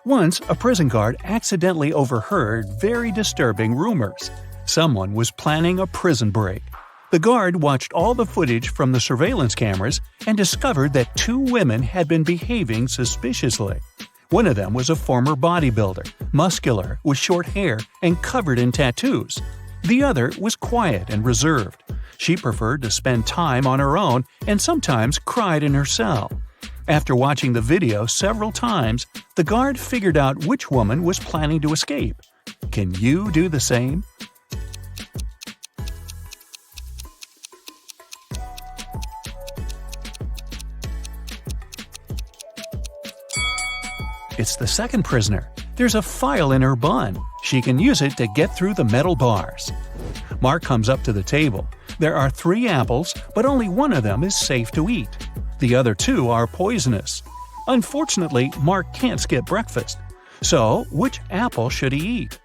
Once, a prison guard accidentally overheard very disturbing rumors. Someone was planning a prison break. The guard watched all the footage from the surveillance cameras and discovered that 2 women had been behaving suspiciously. One of them was a former bodybuilder, muscular, with short hair and covered in tattoos. The other was quiet and reserved. She preferred to spend time on her own and sometimes cried in her cell. After watching the video several times, the guard figured out which woman was planning to escape. Can you do the same? It's the second prisoner. There's a file in her bun. She can use it to get through the metal bars. Mark comes up to the table. There are 3 apples, but only one of them is safe to eat. The other 2 are poisonous. Unfortunately, Mark can't skip breakfast. So, which apple should he eat?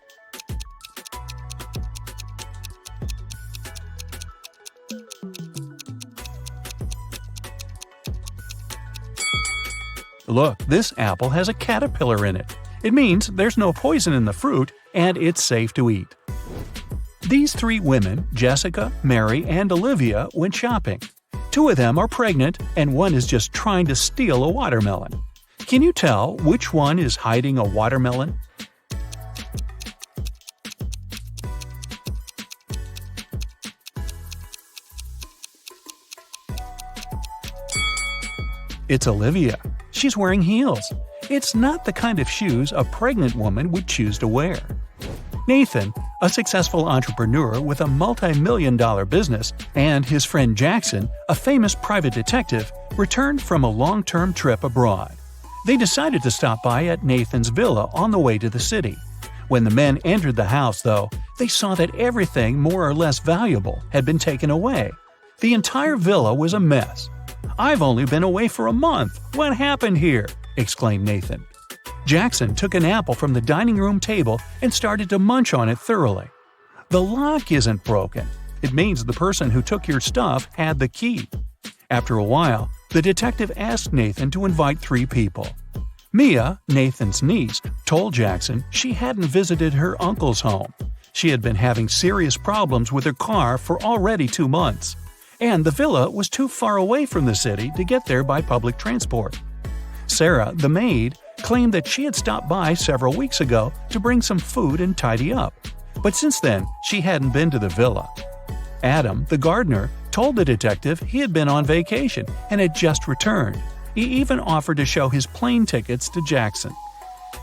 Look, this apple has a caterpillar in it. It means there's no poison in the fruit and it's safe to eat. These 3 women, Jessica, Mary, and Olivia, went shopping. 2 of them are pregnant and one is just trying to steal a watermelon. Can you tell which one is hiding a watermelon? It's Olivia. She's wearing heels. It's not the kind of shoes a pregnant woman would choose to wear. Nathan, a successful entrepreneur with a multi-million-dollar business, and his friend Jackson, a famous private detective, returned from a long-term trip abroad. They decided to stop by at Nathan's villa on the way to the city. When the men entered the house, though, they saw that everything more or less valuable had been taken away. The entire villa was a mess. "I've only been away for a month. What happened here?" exclaimed Nathan. Jackson took an apple from the dining room table and started to munch on it thoroughly. "The lock isn't broken. It means the person who took your stuff had the key." After a while, the detective asked Nathan to invite 3 people. Mia, Nathan's niece, told Jackson she hadn't visited her uncle's home. She had been having serious problems with her car for already 2 months. And the villa was too far away from the city to get there by public transport. Sarah, the maid, claimed that she had stopped by several weeks ago to bring some food and tidy up, but since then she hadn't been to the villa. Adam, the gardener, told the detective he had been on vacation and had just returned. He even offered to show his plane tickets to Jackson.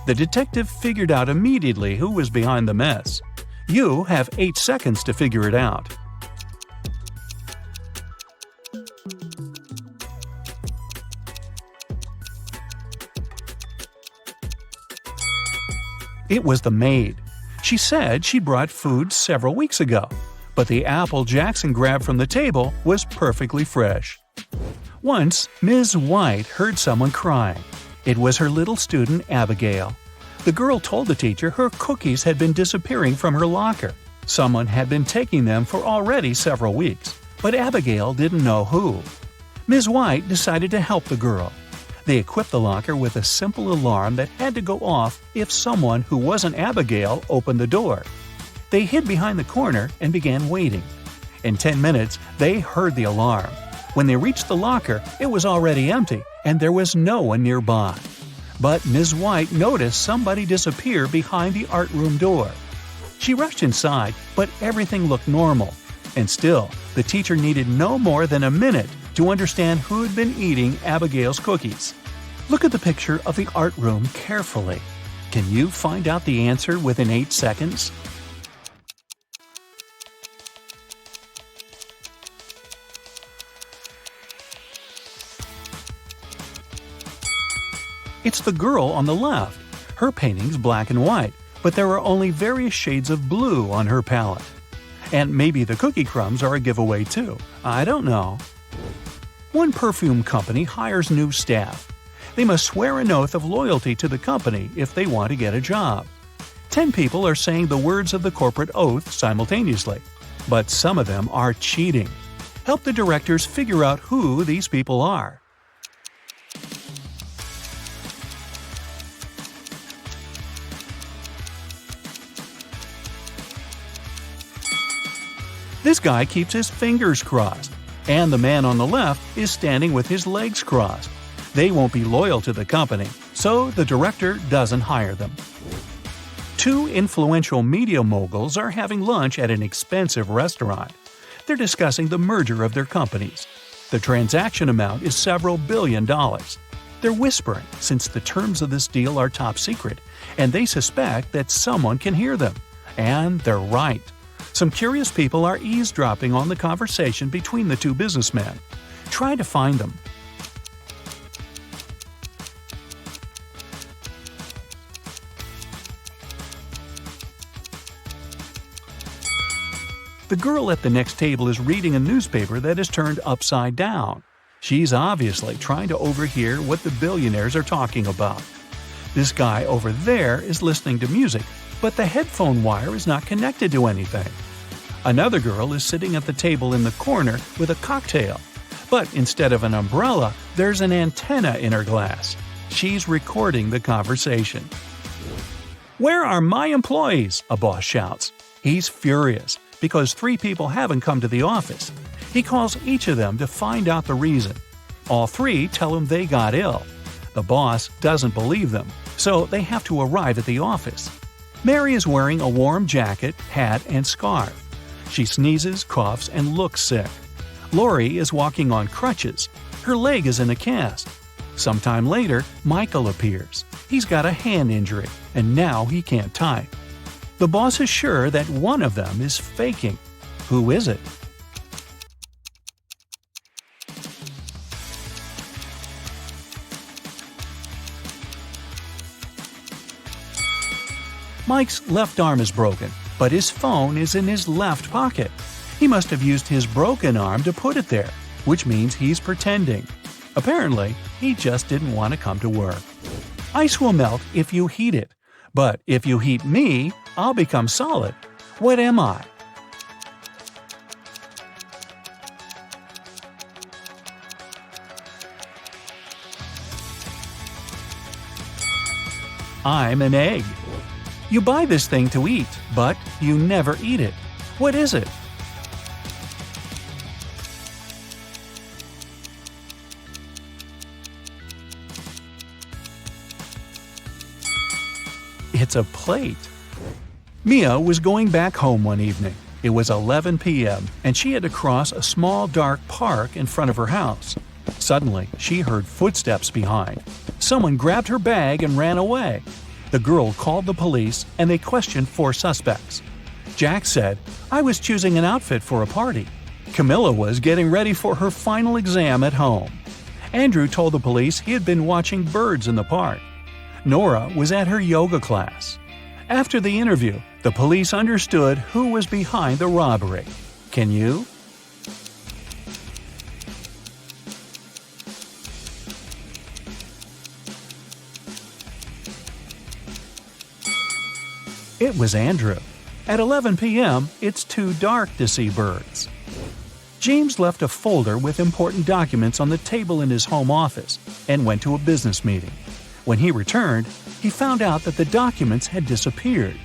The detective figured out immediately who was behind the mess. You have 8 seconds to figure it out. It was the maid. She said she brought food several weeks ago, but the apple Jackson grabbed from the table was perfectly fresh. Once, Ms. White heard someone crying. It was her little student, Abigail. The girl told the teacher her cookies had been disappearing from her locker. Someone had been taking them for already several weeks, but Abigail didn't know who. Ms. White decided to help the girl. They equipped the locker with a simple alarm that had to go off if someone who wasn't Abigail opened the door. They hid behind the corner and began waiting. In 10 minutes, they heard the alarm. When they reached the locker, it was already empty, and there was no one nearby. But Ms. White noticed somebody disappear behind the art room door. She rushed inside, but everything looked normal. And still, the teacher needed no more than a minute to understand who had been eating Abigail's cookies. Look at the picture of the art room carefully. Can you find out the answer within 8 seconds? It's the girl on the left. Her painting's black and white, but there are only various shades of blue on her palette. And maybe the cookie crumbs are a giveaway too. I don't know. One perfume company hires new staff. They must swear an oath of loyalty to the company if they want to get a job. 10 people are saying the words of the corporate oath simultaneously, but some of them are cheating. Help the directors figure out who these people are. This guy keeps his fingers crossed, and the man on the left is standing with his legs crossed. They won't be loyal to the company, so the director doesn't hire them. Two influential media moguls are having lunch at an expensive restaurant. They're discussing the merger of their companies. The transaction amount is several $billions. They're whispering since the terms of this deal are top secret, and they suspect that someone can hear them. And they're right. Some curious people are eavesdropping on the conversation between the two businessmen. Try to find them. The girl at the next table is reading a newspaper that is turned upside down. She's obviously trying to overhear what the billionaires are talking about. This guy over there is listening to music, but the headphone wire is not connected to anything. Another girl is sitting at the table in the corner with a cocktail, but instead of an umbrella, there's an antenna in her glass. She's recording the conversation. "Where are my employees?" a boss shouts. He's furious because 3 people haven't come to the office. He calls each of them to find out the reason. All 3 tell him they got ill. The boss doesn't believe them, so they have to arrive at the office. Mary is wearing a warm jacket, hat, and scarf. She sneezes, coughs, and looks sick. Lori is walking on crutches. Her leg is in a cast. Sometime later, Michael appears. He's got a hand injury, and now he can't type. The boss is sure that one of them is faking. Who is it? Mike's left arm is broken, but his phone is in his left pocket. He must have used his broken arm to put it there, which means he's pretending. Apparently, he just didn't want to come to work. Ice will melt if you heat it, but if you heat me, I'll become solid. What am I? I'm an egg. You buy this thing to eat, but you never eat it. What is it? It's a plate. Mia was going back home one evening. It was 11 p.m., and she had to cross a small dark park in front of her house. Suddenly, she heard footsteps behind. Someone grabbed her bag and ran away. The girl called the police, and they questioned 4 suspects. Jack said, "I was choosing an outfit for a party." Camilla was getting ready for her final exam at home. Andrew told the police he had been watching birds in the park. Nora was at her yoga class. After the interview, the police understood who was behind the robbery. Can you? It was Andrew. At 11 p.m., it's too dark to see birds. James left a folder with important documents on the table in his home office and went to a business meeting. When he returned, he found out that the documents had disappeared.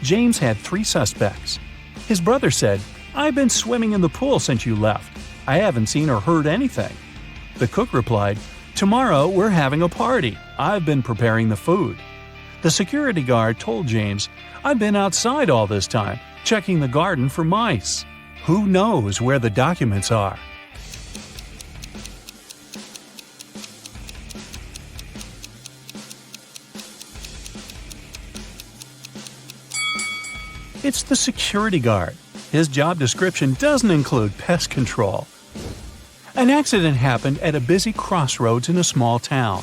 James had 3 suspects. His brother said, "I've been swimming in the pool since you left. I haven't seen or heard anything." The cook replied, "Tomorrow we're having a party. I've been preparing the food." The security guard told James, "I've been outside all this time, checking the garden for mice." Who knows where the documents are? It's the security guard. His job description doesn't include pest control. An accident happened at a busy crossroads in a small town.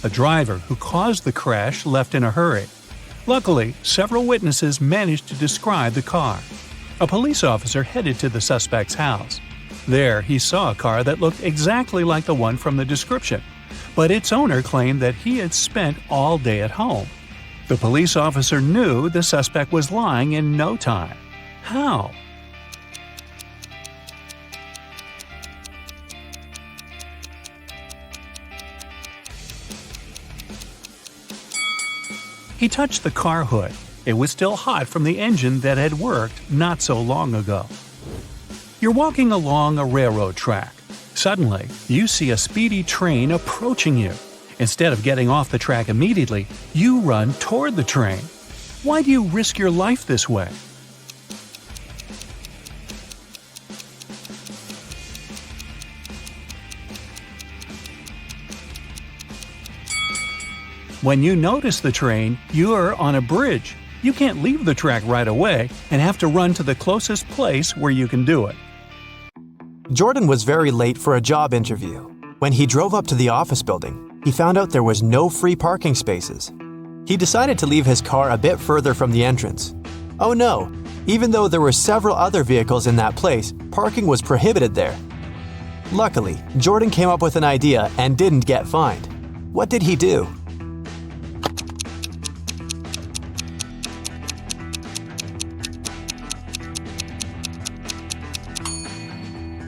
A driver who caused the crash left in a hurry. Luckily, several witnesses managed to describe the car. A police officer headed to the suspect's house. There, he saw a car that looked exactly like the one from the description, but its owner claimed that he had spent all day at home. The police officer knew the suspect was lying in no time. How? He touched the car hood. It was still hot from the engine that had worked not so long ago. You're walking along a railroad track. Suddenly, you see a speedy train approaching you. Instead of getting off the track immediately, you run toward the train. Why do you risk your life this way? When you notice the train, you're on a bridge. You can't leave the track right away and have to run to the closest place where you can do it. Jordan was very late for a job interview. When he drove up to the office building, he found out there was no free parking spaces. He decided to leave his car a bit further from the entrance. Oh no! Even though there were several other vehicles in that place, parking was prohibited there. Luckily, Jordan came up with an idea and didn't get fined. What did he do?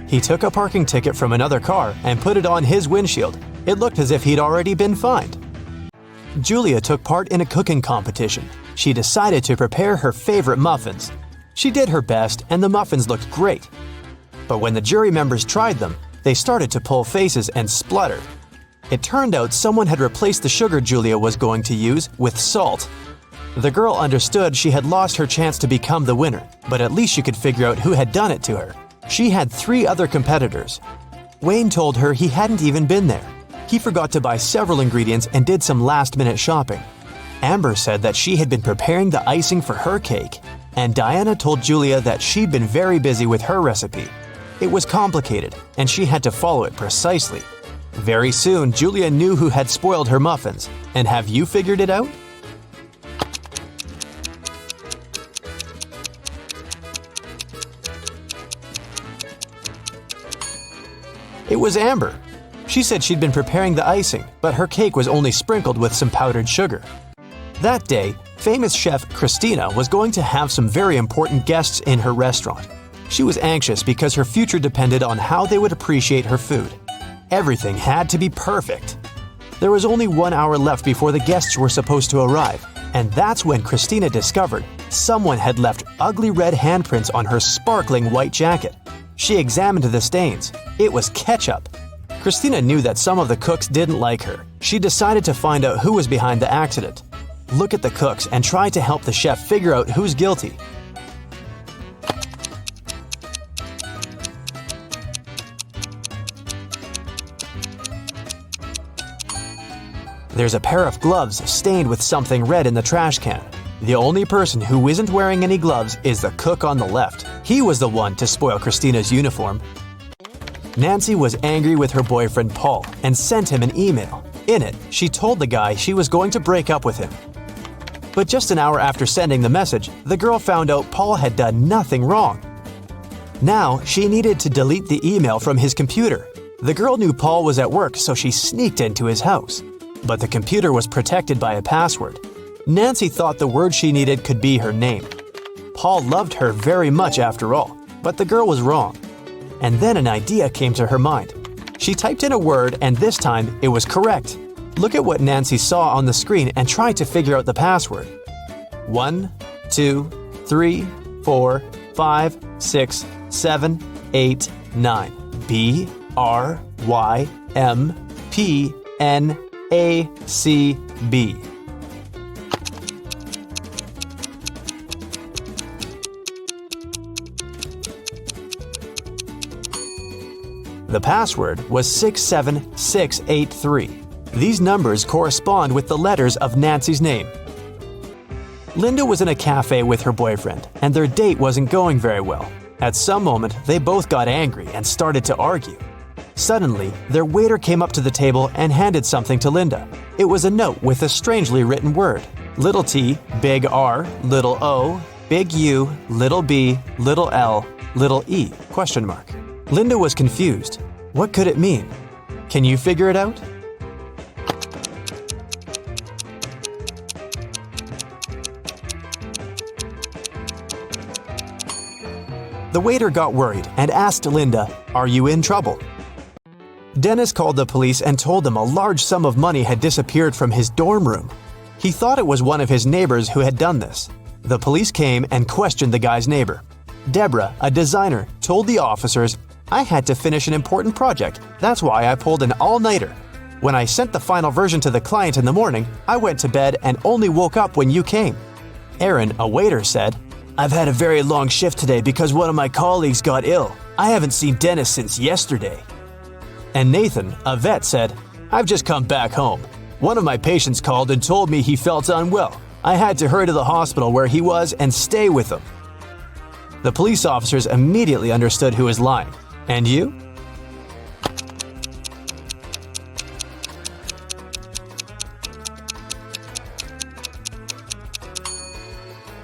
He took a parking ticket from another car and put it on his windshield. It looked as if he'd already been fined. Julia took part in a cooking competition. She decided to prepare her favorite muffins. She did her best and the muffins looked great. But when the jury members tried them, they started to pull faces and splutter. It turned out someone had replaced the sugar Julia was going to use with salt. The girl understood she had lost her chance to become the winner, but at least she could figure out who had done it to her. She had 3 other competitors. Wayne told her he hadn't even been there. He forgot to buy several ingredients and did some last-minute shopping. Amber said that she had been preparing the icing for her cake, and Diana told Julia that she'd been very busy with her recipe. It was complicated, and she had to follow it precisely. Very soon, Julia knew who had spoiled her muffins. And have you figured it out? It was Amber. She said she'd been preparing the icing, but her cake was only sprinkled with some powdered sugar. That day, famous chef Christina was going to have some very important guests in her restaurant. She was anxious because her future depended on how they would appreciate her food. Everything had to be perfect. There was only 1 hour left before the guests were supposed to arrive, and that's when Christina discovered someone had left ugly red handprints on her sparkling white jacket. She examined the stains. It was ketchup. Christina knew that some of the cooks didn't like her. She decided to find out who was behind the accident. Look at the cooks and try to help the chef figure out who's guilty. There's a pair of gloves stained with something red in the trash can. The only person who isn't wearing any gloves is the cook on the left. He was the one to spoil Christina's uniform. Nancy was angry with her boyfriend Paul and sent him an email. In it, she told the guy she was going to break up with him. But just an hour after sending the message, the girl found out Paul had done nothing wrong. Now, she needed to delete the email from his computer. The girl knew Paul was at work, so she sneaked into his house. But the computer was protected by a password. Nancy thought the word she needed could be her name. Paul loved her very much after all, but the girl was wrong. And then an idea came to her mind. She typed in a word and this time it was correct. Look at what Nancy saw on the screen and try to figure out the password. 1, 2, 3, 4, 5, 6, 7, 8, 9. B, R, Y, M, P, N, A, C, B. The password was 67683. These numbers correspond with the letters of Nancy's name. Linda was in a cafe with her boyfriend, and their date wasn't going very well. At some moment, they both got angry and started to argue. Suddenly, their waiter came up to the table and handed something to Linda. It was a note with a strangely written word. Little t, big R, little O, big U, little b, little L, little e, question mark. Linda was confused. What could it mean? Can you figure it out? The waiter got worried and asked Linda, "Are you in trouble?" Dennis called the police and told them a large sum of money had disappeared from his dorm room. He thought it was one of his neighbors who had done this. The police came and questioned the guy's neighbor. Deborah, a designer, told the officers, "I had to finish an important project. That's why I pulled an all-nighter. When I sent the final version to the client in the morning, I went to bed and only woke up when you came." Aaron, a waiter, said, "I've had a very long shift today because one of my colleagues got ill. I haven't seen Dennis since yesterday." And Nathan, a vet, said, "I've just come back home. One of my patients called and told me he felt unwell. I had to hurry to the hospital where he was and stay with him." The police officers immediately understood who was lying. And you?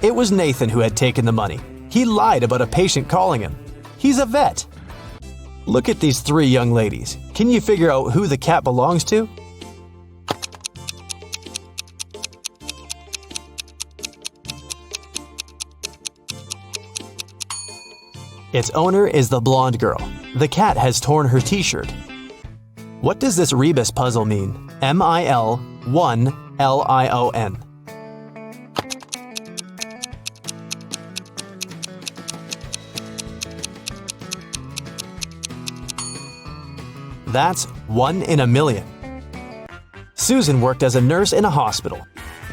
It was Nathan who had taken the money. He lied about a patient calling him. He's a vet. Look at these three young ladies. Can you figure out who the cat belongs to? Its owner is the blonde girl. The cat has torn her t-shirt. What does this Rebus puzzle mean? MIL1LION. That's 1 in a million. Susan worked as a nurse in a hospital.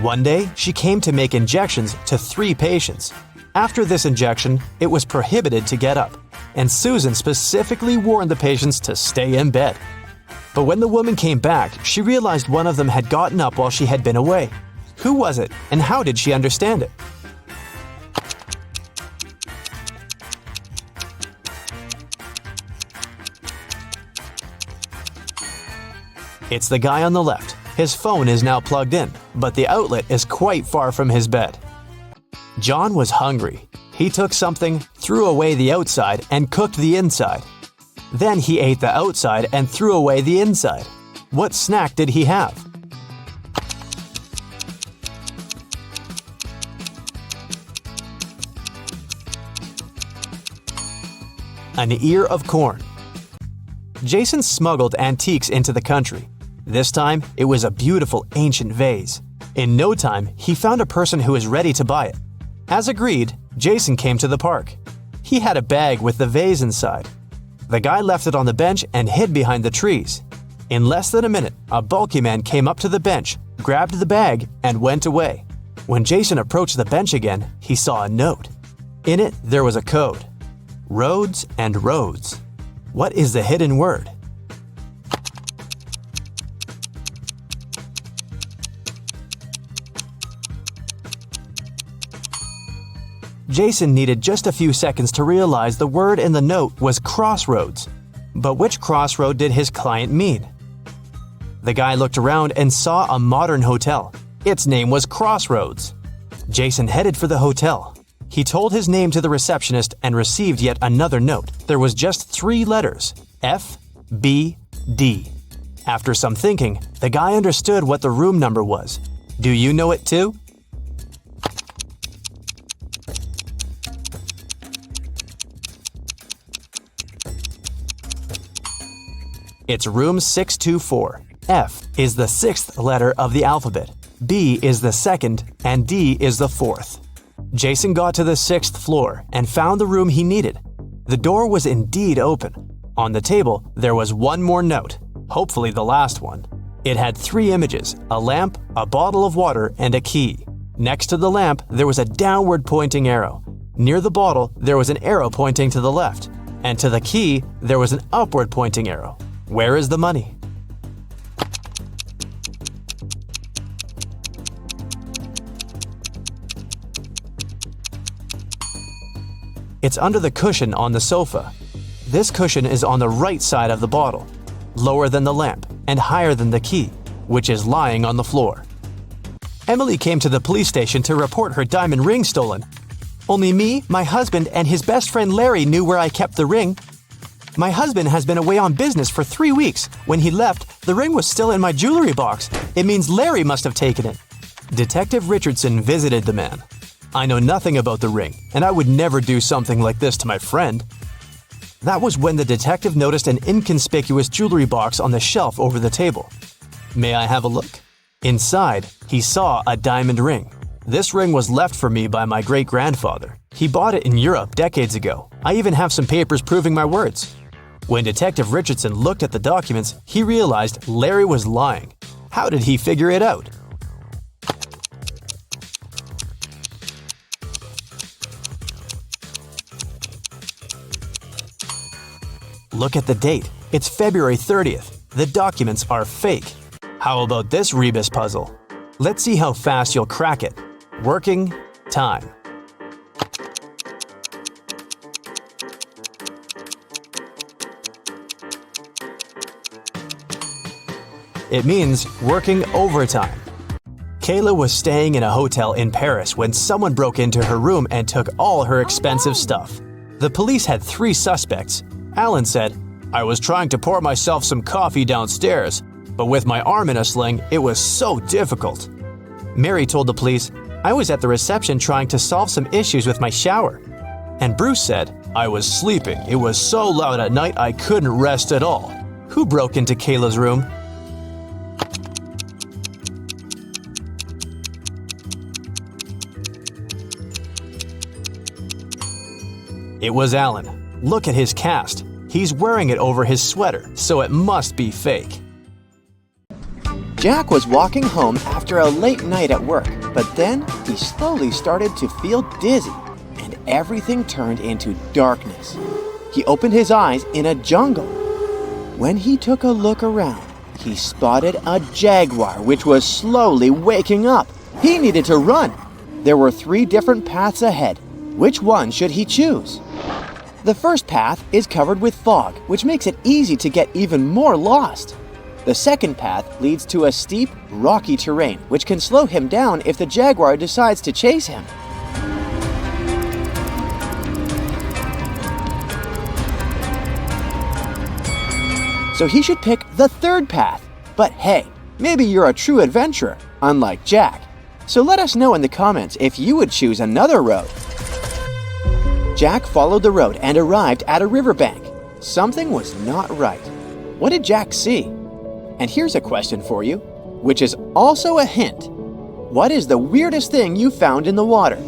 One day, she came to make injections to 3 patients. After this injection, it was prohibited to get up, and Susan specifically warned the patients to stay in bed. But when the woman came back, she realized one of them had gotten up while she had been away. Who was it, and how did she understand it? It's the guy on the left. His phone is now plugged in, but the outlet is quite far from his bed. John was hungry. He took something, threw away the outside, and cooked the inside. Then he ate the outside and threw away the inside. What snack did he have? An ear of corn. Jason smuggled antiques into the country. This time, it was a beautiful ancient vase. In no time, he found a person who was ready to buy it. As agreed, Jason came to the park. He had a bag with the vase inside. The guy left it on the bench and hid behind the trees. In less than a minute, a bulky man came up to the bench, grabbed the bag, and went away. When Jason approached the bench again, he saw a note. In it, there was a code. Roads and roads. What is the hidden word? Jason needed just a few seconds to realize the word in the note was crossroads. But which crossroad did his client mean? The guy looked around and saw a modern hotel. Its name was Crossroads. Jason headed for the hotel. He told his name to the receptionist and received yet another note. There was just 3 letters, F, B, D. After some thinking, the guy understood what the room number was. Do you know it too? It's room 624. F is the 6th letter of the alphabet, B is the 2nd, and D is the 4th. Jason got to the 6th floor and found the room he needed. The door was indeed open. On the table, there was one more note, hopefully the last one. It had 3 images, a lamp, a bottle of water, and a key. Next to the lamp, there was a downward pointing arrow. Near the bottle, there was an arrow pointing to the left. And to the key, there was an upward pointing arrow. Where is the money? It's under the cushion on the sofa. This cushion is on the right side of the bottle, lower than the lamp, and higher than the key, which is lying on the floor. Emily came to the police station to report her diamond ring stolen. Only me, my husband, and his best friend Larry knew where I kept the ring. My husband has been away on business for 3 weeks. When he left, the ring was still in my jewelry box. It means Larry must have taken it. Detective Richardson visited the man. I know nothing about the ring, and I would never do something like this to my friend. That was when the detective noticed an inconspicuous jewelry box on the shelf over the table. May I have a look? Inside, he saw a diamond ring. This ring was left for me by my great-grandfather. He bought it in Europe decades ago. I even have some papers proving my words. When Detective Richardson looked at the documents, he realized Larry was lying. How did he figure it out? Look at the date. It's February 30th. The documents are fake. How about this Rebus puzzle? Let's see how fast you'll crack it. Working time. It means working overtime. Kayla was staying in a hotel in Paris when someone broke into her room and took all her expensive stuff. The police had 3 suspects. Alan said, "I was trying to pour myself some coffee downstairs, but with my arm in a sling, it was so difficult." Mary told the police, "I was at the reception trying to solve some issues with my shower." And Bruce said, "I was sleeping. It was so loud at night I couldn't rest at all." Who broke into Kayla's room? It was Alan. Look at his cast. He's wearing it over his sweater, so it must be fake. Jack was walking home after a late night at work, but then he slowly started to feel dizzy, and everything turned into darkness. He opened his eyes in a jungle. When he took a look around, he spotted a jaguar which was slowly waking up. He needed to run. There were 3 different paths ahead. Which one should he choose? The first path is covered with fog, which makes it easy to get even more lost. The second path leads to a steep, rocky terrain, which can slow him down if the jaguar decides to chase him. So he should pick the third path. But hey, maybe you're a true adventurer, unlike Jack. So let us know in the comments if you would choose another road. Jack followed the road and arrived at a riverbank. Something was not right. What did Jack see? And here's a question for you, which is also a hint. What is the weirdest thing you found in the water?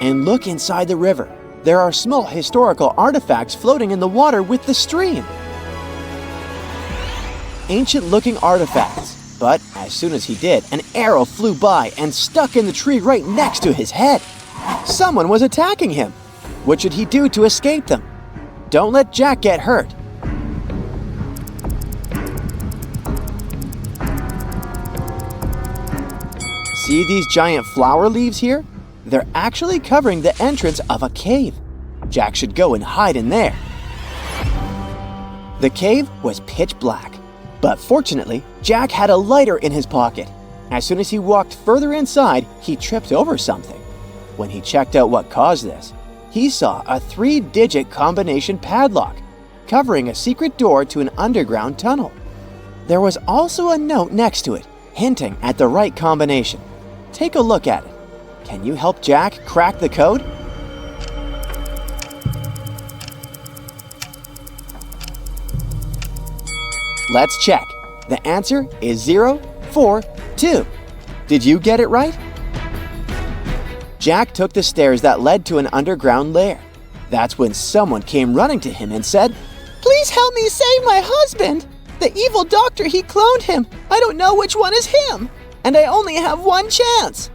And look inside the river. There are small historical artifacts floating in the water with the stream. Ancient-looking artifacts. But as soon as he did, an arrow flew by and stuck in the tree right next to his head. Someone was attacking him. What should he do to escape them? Don't let Jack get hurt. See these giant flower leaves here? They're actually covering the entrance of a cave. Jack should go and hide in there. The cave was pitch black. But fortunately, Jack had a lighter in his pocket. As soon as he walked further inside, he tripped over something. When he checked out what caused this, he saw a 3-digit combination padlock, covering a secret door to an underground tunnel. There was also a note next to it, hinting at the right combination. Take a look at it. Can you help Jack crack the code? Let's check. The answer is 042. Did you get it right? Jack took the stairs that led to an underground lair. That's when someone came running to him and said, "Please help me save my husband. The evil doctor, he cloned him. I don't know which one is him, and I only have one chance."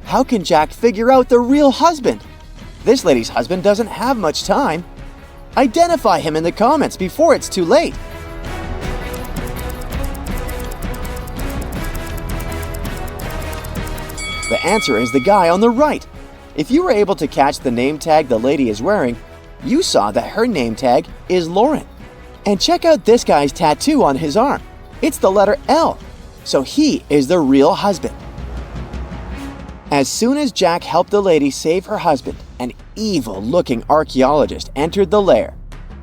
How can Jack figure out the real husband? This lady's husband doesn't have much time. Identify him in the comments before it's too late. The answer is the guy on the right. If you were able to catch the name tag the lady is wearing, you saw that her name tag is Lauren. And check out this guy's tattoo on his arm. It's the letter L, so he is the real husband. As soon as Jack helped the lady save her husband, an evil-looking archaeologist entered the lair.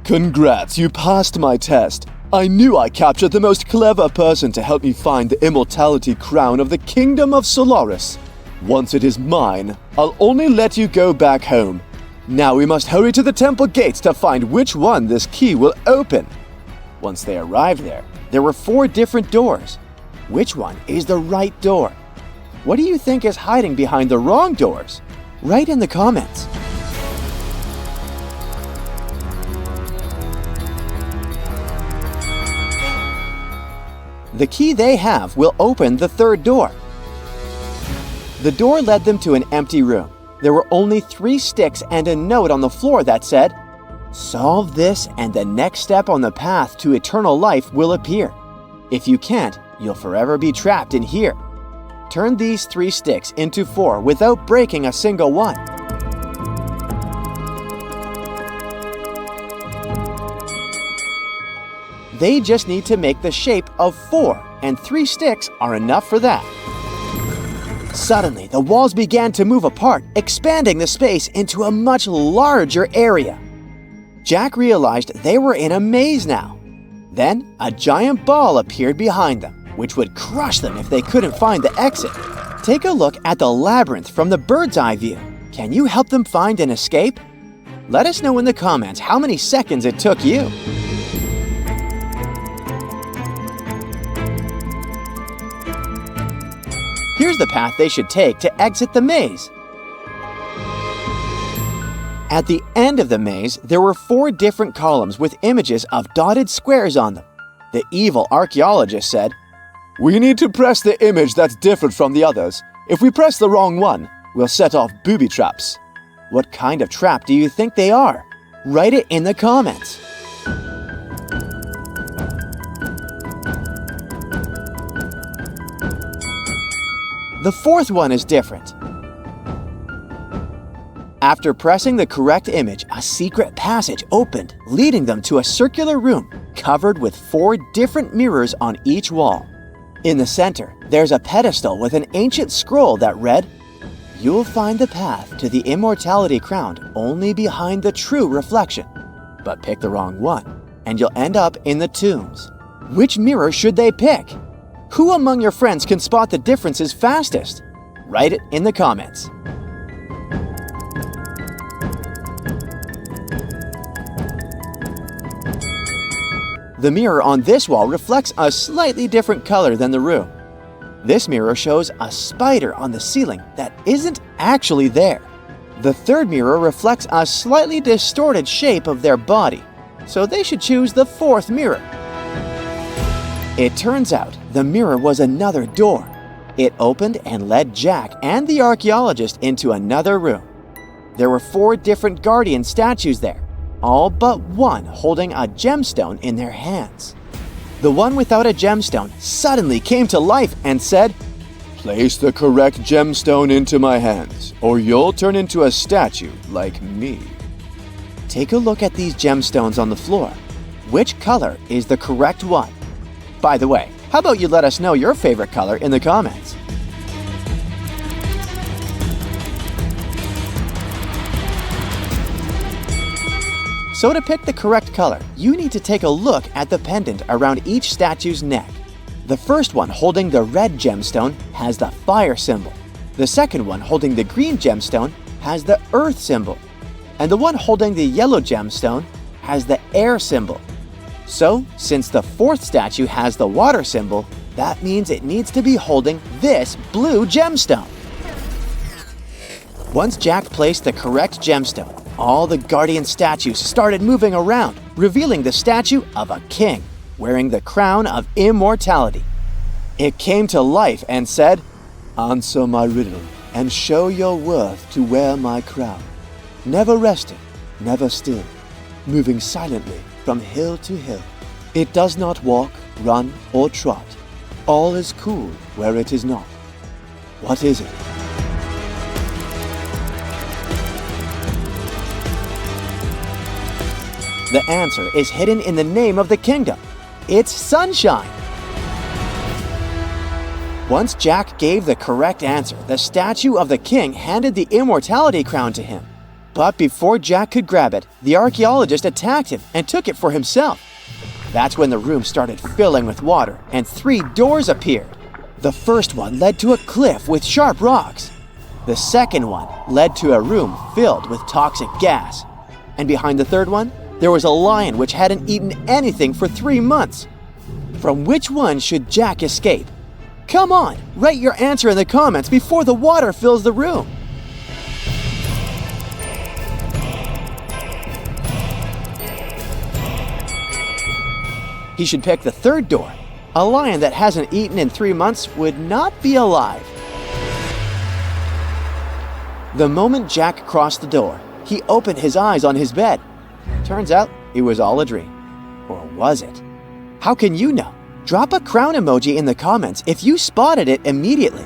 "Congrats, you passed my test. I knew I captured the most clever person to help me find the immortality crown of the Kingdom of Solaris. Once it is mine, I'll only let you go back home. Now we must hurry to the temple gates to find which one this key will open." Once they arrived there were 4 different doors. Which one is the right door? What do you think is hiding behind the wrong doors? Write in the comments. The key they have will open the 3rd door. The door led them to an empty room. There were only 3 sticks and a note on the floor that said, "Solve this and the next step on the path to eternal life will appear. If you can't, you'll forever be trapped in here. Turn these 3 sticks into 4 without breaking a single one." They just need to make the shape of 4, and 3 sticks are enough for that. Suddenly, the walls began to move apart, expanding the space into a much larger area. Jack realized they were in a maze now. Then, a giant ball appeared behind them, which would crush them if they couldn't find the exit. Take a look at the labyrinth from the bird's eye view. Can you help them find an escape? Let us know in the comments how many seconds it took you. Here's the path they should take to exit the maze. At the end of the maze, there were 4 different columns with images of dotted squares on them. The evil archaeologist said, "We need to press the image that's different from the others. If we press the wrong one, we'll set off booby traps." What kind of trap do you think they are? Write it in the comments. The 4th one is different. After pressing the correct image, a secret passage opened, leading them to a circular room covered with 4 different mirrors on each wall. In the center, there's a pedestal with an ancient scroll that read, "You'll find the path to the immortality crowned only behind the true reflection. But pick the wrong one, and you'll end up in the tombs." Which mirror should they pick? Who among your friends can spot the differences fastest? Write it in the comments. The mirror on this wall reflects a slightly different color than the room. This mirror shows a spider on the ceiling that isn't actually there. The 3rd mirror reflects a slightly distorted shape of their body, so they should choose the 4th mirror. It turns out the mirror was another door. It opened and led Jack and the archaeologist into another room. There were 4 different guardian statues there, all but one holding a gemstone in their hands. The one without a gemstone suddenly came to life and said, "Place the correct gemstone into my hands, or you'll turn into a statue like me." Take a look at these gemstones on the floor. Which color is the correct one? By the way, how about you let us know your favorite color in the comments? So to pick the correct color, you need to take a look at the pendant around each statue's neck. The first one holding the red gemstone has the fire symbol. The second one holding the green gemstone has the earth symbol. And the one holding the yellow gemstone has the air symbol. So, since the 4th statue has the water symbol, that means it needs to be holding this blue gemstone. Once Jack placed the correct gemstone, all the guardian statues started moving around, revealing the statue of a king, wearing the crown of immortality. It came to life and said, "Answer my riddle, and show your worth to wear my crown. Never resting, never still, moving silently from hill to hill. It does not walk, run, or trot. All is cool where it is not. What is it?" The answer is hidden in the name of the kingdom. It's sunshine. Once Jack gave the correct answer, the statue of the king handed the immortality crown to him. But before Jack could grab it, the archaeologist attacked him and took it for himself. That's when the room started filling with water and 3 doors appeared. The first one led to a cliff with sharp rocks. The second one led to a room filled with toxic gas. And behind the third one, There was a lion which hadn't eaten anything for 3 months. From which one should Jack escape? Come on, write your answer in the comments before the water fills the room. He should pick the third door. A lion that hasn't eaten in 3 months would not be alive. The moment Jack crossed the door, he opened his eyes on his bed. Turns out it was all a dream. Or was it? How can you know? Drop a crown emoji in the comments if you spotted it immediately.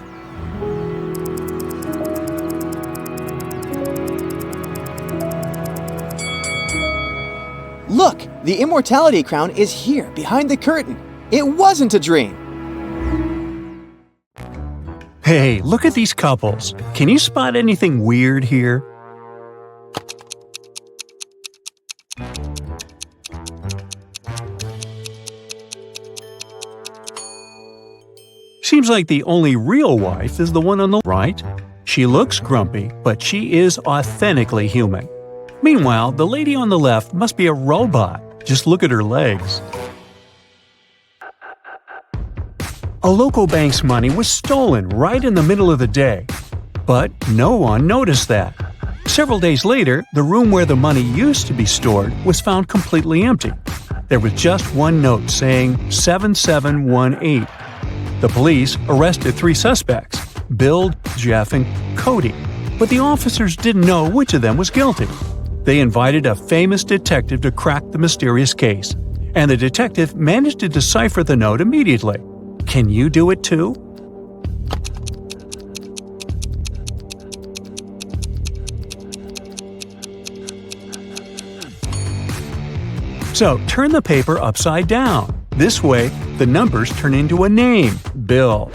Look, the immortality crown is here behind the curtain. It wasn't a dream. Hey, look at these couples. Can you spot anything weird here? Seems like the only real wife is the one on the right. She looks grumpy, but she is authentically human. Meanwhile, the lady on the left must be a robot. Just look at her legs. A local bank's money was stolen right in the middle of the day. But no one noticed that. Several days later, the room where the money used to be stored was found completely empty. There was just one note saying 7718. The police arrested 3 suspects, Bill, Jeff, and Cody, but the officers didn't know which of them was guilty. They invited a famous detective to crack the mysterious case, and the detective managed to decipher the note immediately. Can you do it too? So turn the paper upside down. This way, the numbers turn into a name, Bill.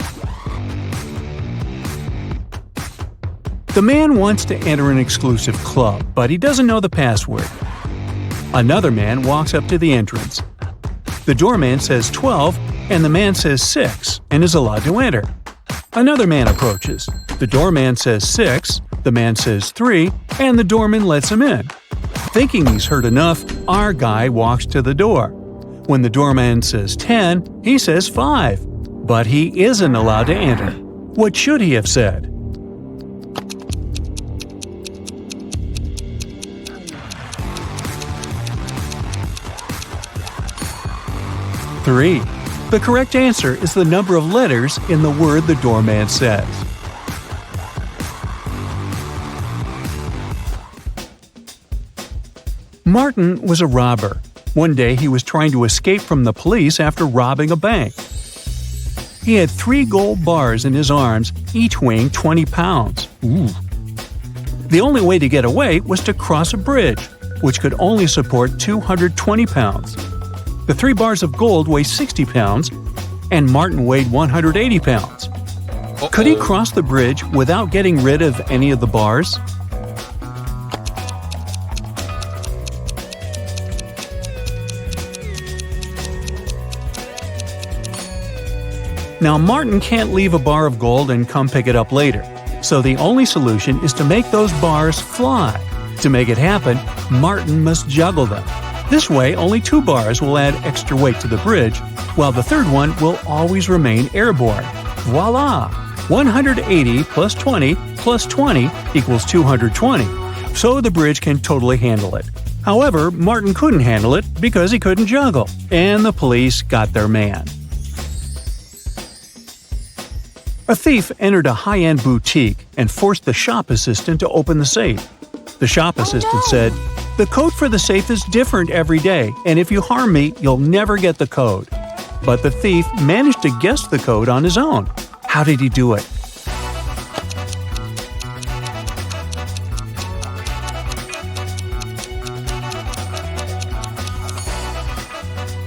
The man wants to enter an exclusive club, but he doesn't know the password. Another man walks up to the entrance. The doorman says 12, and the man says 6, and is allowed to enter. Another man approaches. The doorman says 6, the man says 3, and the doorman lets him in. Thinking he's heard enough, our guy walks to the door. When the doorman says 10, he says 5, but he isn't allowed to enter. What should he have said? Three. The correct answer is the number of letters in the word the doorman says. Martin was a robber. One day he was trying to escape from the police after robbing a bank. He had 3 gold bars in his arms, each weighing 20 pounds. Ooh. The only way to get away was to cross a bridge, which could only support 220 pounds. The 3 bars of gold weigh 60 pounds, and Martin weighed 180 pounds. Could he cross the bridge without getting rid of any of the bars? Now, Martin can't leave a bar of gold and come pick it up later, so the only solution is to make those bars fly. To make it happen, Martin must juggle them. This way, only 2 bars will add extra weight to the bridge, while the third one will always remain airborne. Voila! 180 plus 20 plus 20 equals 220, so the bridge can totally handle it. However, Martin couldn't handle it because he couldn't juggle, and the police got their man. A thief entered a high-end boutique and forced the shop assistant to open the safe. The shop assistant said, "The code for the safe is different every day, and if you harm me, you'll never get the code." But the thief managed to guess the code on his own. How did he do it?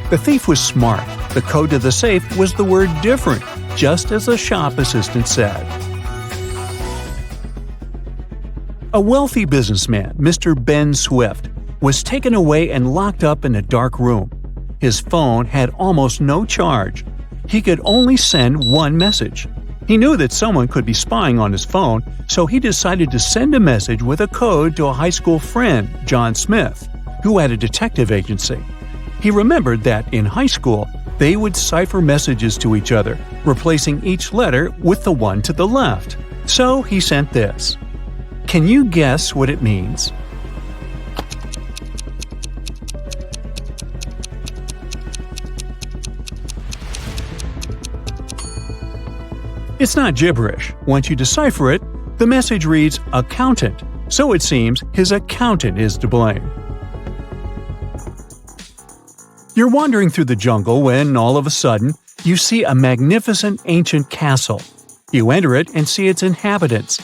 The thief was smart. The code to the safe was the word different, just as the shop assistant said. A wealthy businessman, Mr. Ben Swift, was taken away and locked up in a dark room. His phone had almost no charge. He could only send one message. He knew that someone could be spying on his phone, so he decided to send a message with a code to a high school friend, John Smith, who had a detective agency. He remembered that in high school, they would cipher messages to each other, replacing each letter with the one to the left. So he sent this. Can you guess what it means? It's not gibberish. Once you decipher it, the message reads accountant, so it seems his accountant is to blame. You're wandering through the jungle when, all of a sudden, you see a magnificent ancient castle. You enter it and see its inhabitants.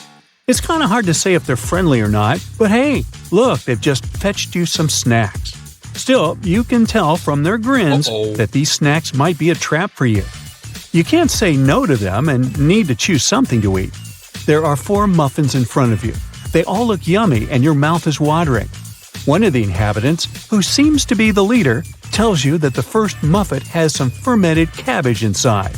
It's kind of hard to say if they're friendly or not, but hey, look, they've just fetched you some snacks. Still, you can tell from their grins that these snacks might be a trap for you. You can't say no to them and need to choose something to eat. There are 4 muffins in front of you. They all look yummy and your mouth is watering. One of the inhabitants, who seems to be the leader, tells you that the first muffin has some fermented cabbage inside.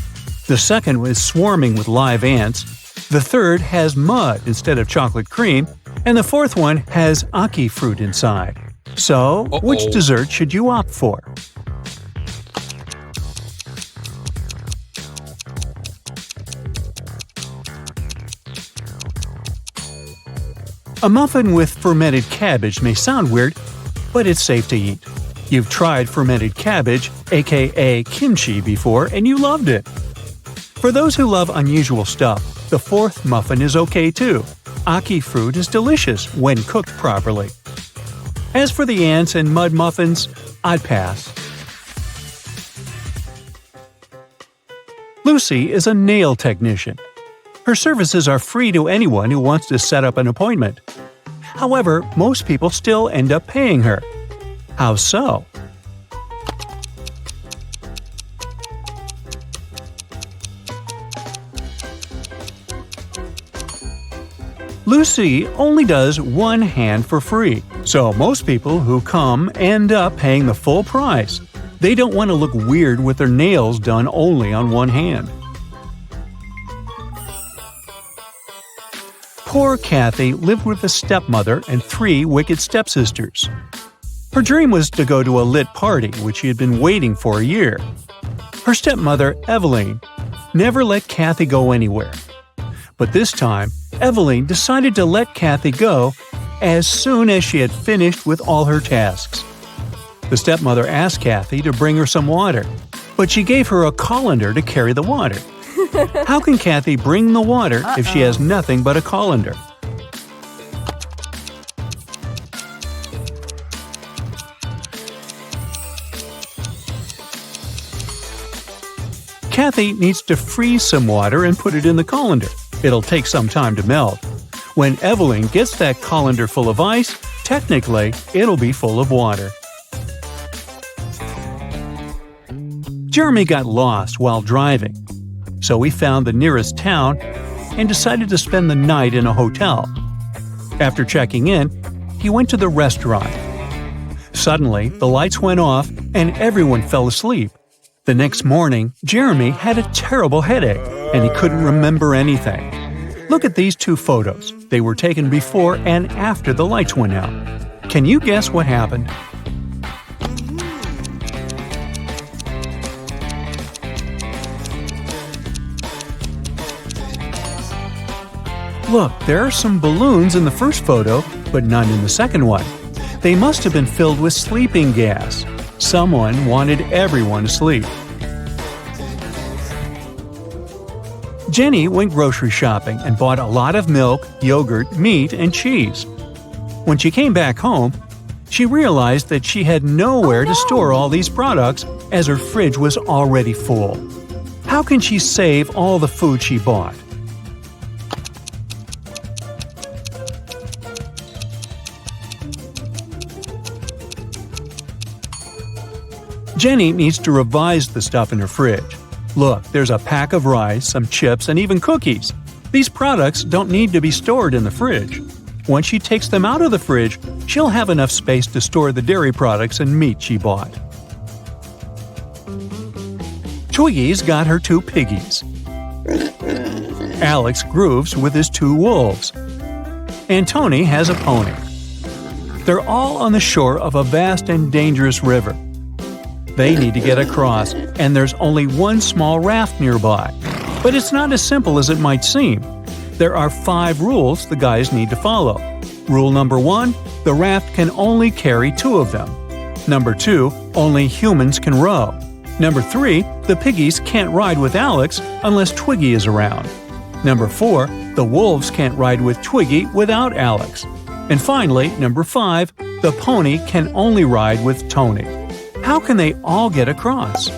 The second is swarming with live ants. The third has mud instead of chocolate cream. And the fourth one has aki fruit inside. So, which dessert should you opt for? A muffin with fermented cabbage may sound weird, but it's safe to eat. You've tried fermented cabbage, aka kimchi, before and you loved it. For those who love unusual stuff, the fourth muffin is okay too. Aki fruit is delicious when cooked properly. As for the ants and mud muffins, I'd pass. Lucy is a nail technician. Her services are free to anyone who wants to set up an appointment. However, most people still end up paying her. How so? Lucy only does one hand for free, so most people who come end up paying the full price. They don't want to look weird with their nails done only on one hand. Poor Kathy lived with a stepmother and 3 wicked stepsisters. Her dream was to go to a lit party, which she had been waiting for a year. Her stepmother, Eveline, never let Kathy go anywhere. But this time, Eveline decided to let Kathy go as soon as she had finished with all her tasks. The stepmother asked Kathy to bring her some water, but she gave her a colander to carry the water. How can Kathy bring the water if she has nothing but a colander? Kathy needs to freeze some water and put it in the colander. It'll take some time to melt. When Eveline gets that colander full of ice, technically, it'll be full of water. Jeremy got lost while driving, so he found the nearest town and decided to spend the night in a hotel. After checking in, he went to the restaurant. Suddenly, the lights went off and everyone fell asleep. The next morning, Jeremy had a terrible headache and he couldn't remember anything. Look at these 2 photos. They were taken before and after the lights went out. Can you guess what happened? Look, there are some balloons in the first photo, but none in the second one. They must have been filled with sleeping gas. Someone wanted everyone asleep. Jenny went grocery shopping and bought a lot of milk, yogurt, meat, and cheese. When she came back home, she realized that she had nowhere to store all these products as her fridge was already full. How can she save all the food she bought? Jenny needs to revise the stuff in her fridge. Look, there's a pack of rice, some chips, and even cookies. These products don't need to be stored in the fridge. Once she takes them out of the fridge, she'll have enough space to store the dairy products and meat she bought. Twiggy's got her 2 piggies. Alex grooves with his 2 wolves. And Tony has a pony. They're all on the shore of a vast and dangerous river. They need to get across, and there's only one small raft nearby. But it's not as simple as it might seem. There are 5 rules the guys need to follow. Rule number 1, the raft can only carry 2 of them. Number 2, only humans can row. Number 3, the piggies can't ride with Alex unless Twiggy is around. Number 4, the wolves can't ride with Twiggy without Alex. And finally, number 5, the pony can only ride with Tony. How can they all get across?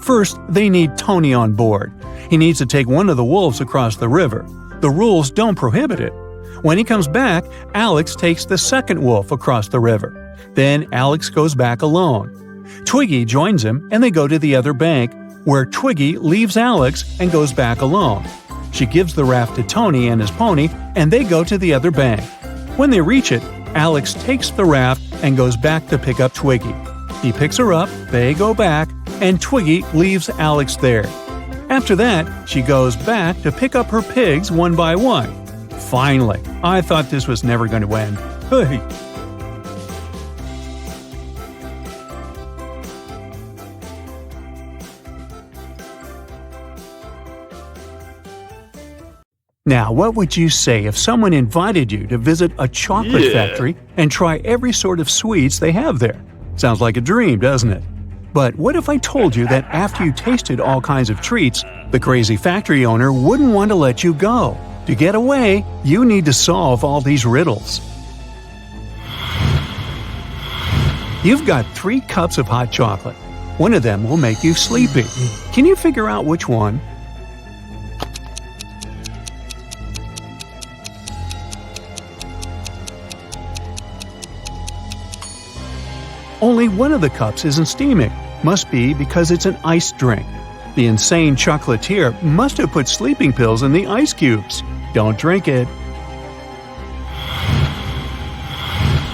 First, they need Tony on board. He needs to take one of the wolves across the river. The rules don't prohibit it. When he comes back, Alex takes the second wolf across the river. Then Alex goes back alone. Twiggy joins him and they go to the other bank, where Twiggy leaves Alex and goes back alone. She gives the raft to Tony and his pony, and they go to the other bank. When they reach it, Alex takes the raft and goes back to pick up Twiggy. He picks her up, they go back, and Twiggy leaves Alex there. After that, she goes back to pick up her pigs one by one. Finally, I thought this was never going to end. Hey! Now, what would you say if someone invited you to visit a chocolate factory and try every sort of sweets they have there? Sounds like a dream, doesn't it? But what if I told you that after you tasted all kinds of treats, the crazy factory owner wouldn't want to let you go? To get away, you need to solve all these riddles. You've got 3 cups of hot chocolate. One of them will make you sleepy. Can you figure out which one? Only one of the cups isn't steaming. Must be because it's an iced drink. The insane chocolatier must have put sleeping pills in the ice cubes. Don't drink it.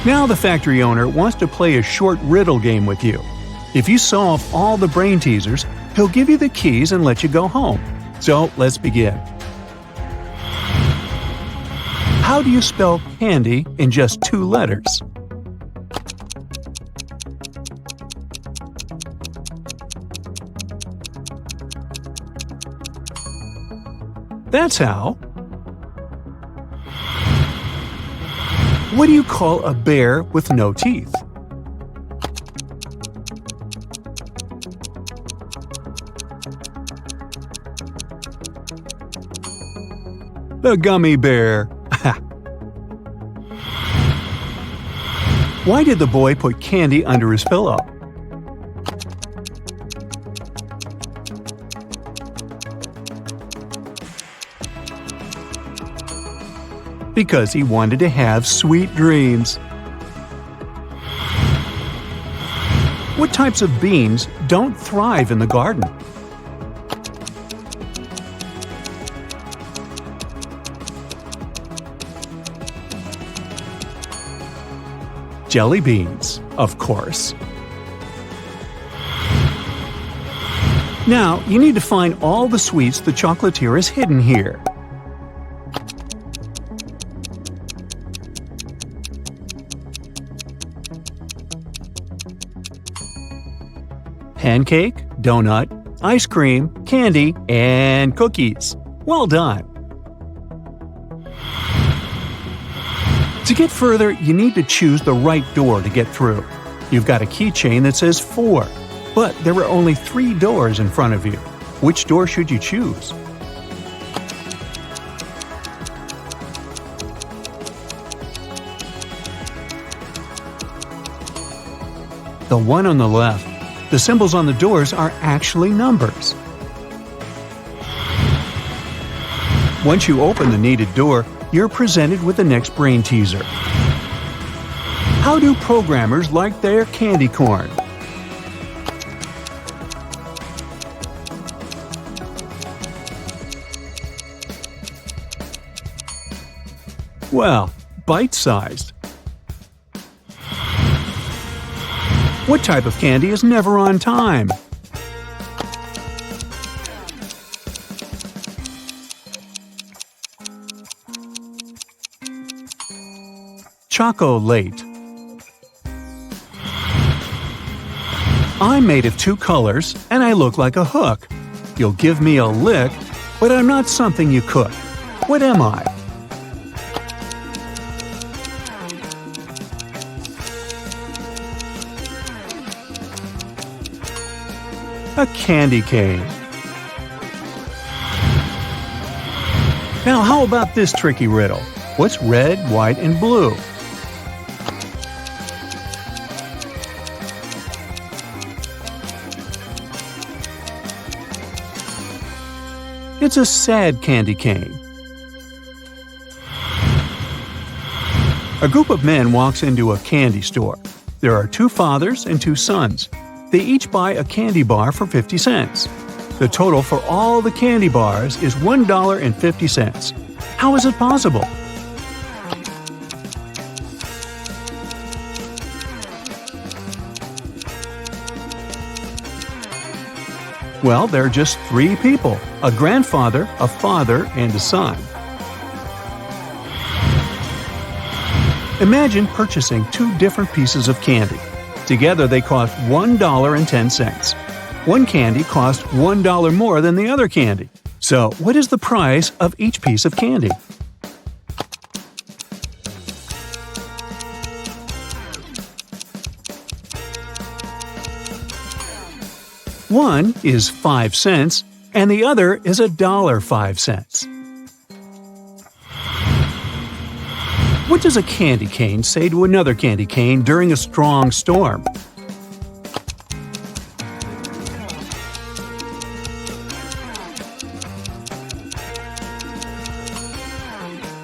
Now the factory owner wants to play a short riddle game with you. If you solve all the brain teasers, he'll give you the keys and let you go home. So let's begin. How do you spell candy in just 2 letters? That's how. What do you call a bear with no teeth? The gummy bear. Why did the boy put candy under his pillow? Because he wanted to have sweet dreams. What types of beans don't thrive in the garden? Jelly beans, of course. Now, you need to find all the sweets the chocolatier has hidden here. Pancake, donut, ice cream, candy, and cookies. Well done! To get further, you need to choose the right door to get through. You've got a keychain that says 4, but there are only 3 doors in front of you. Which door should you choose? The one on the left. The symbols on the doors are actually numbers. Once you open the needed door, you're presented with the next brain teaser. How do programmers like their candy corn? Well, bite-sized. What type of candy is never on time? Chocolate. I'm made of two colors, and I look like a hook. You'll give me a lick, but I'm not something you cook. What am I? A candy cane. Now how about this tricky riddle? What's red, white, and blue? It's a sad candy cane. A group of men walks into a candy store. There are two fathers and two sons. They each buy a candy bar for 50 cents. The total for all the candy bars is $1.50. How is it possible? Well, there are just three people: a grandfather, a father, and a son. Imagine purchasing two different pieces of candy. Together they cost $1.10. One candy cost $1 more than the other candy. So, what is the price of each piece of candy? One is 5 cents, and the other is $1.05. What does a candy cane say to another candy cane during a strong storm?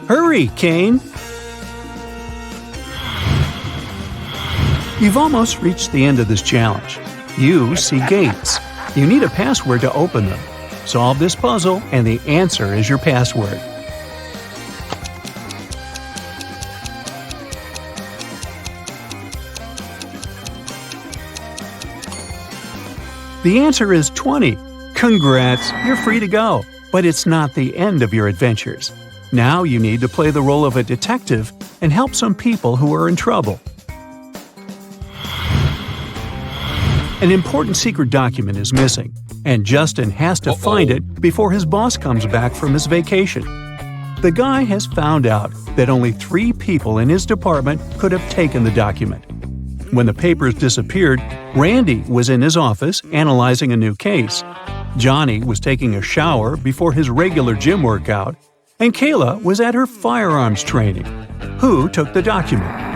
Hurry, cane! You've almost reached the end of this challenge. You see gates. You need a password to open them. Solve this puzzle, and the answer is your password. The answer is 20. Congrats, you're free to go. But it's not the end of your adventures. Now you need to play the role of a detective and help some people who are in trouble. An important secret document is missing, and Justin has to find it before his boss comes back from his vacation. The guy has found out that only 3 people in his department could have taken the document. When the papers disappeared, Randy was in his office analyzing a new case. Johnny was taking a shower before his regular gym workout, and Kayla was at her firearms training. Who took the document?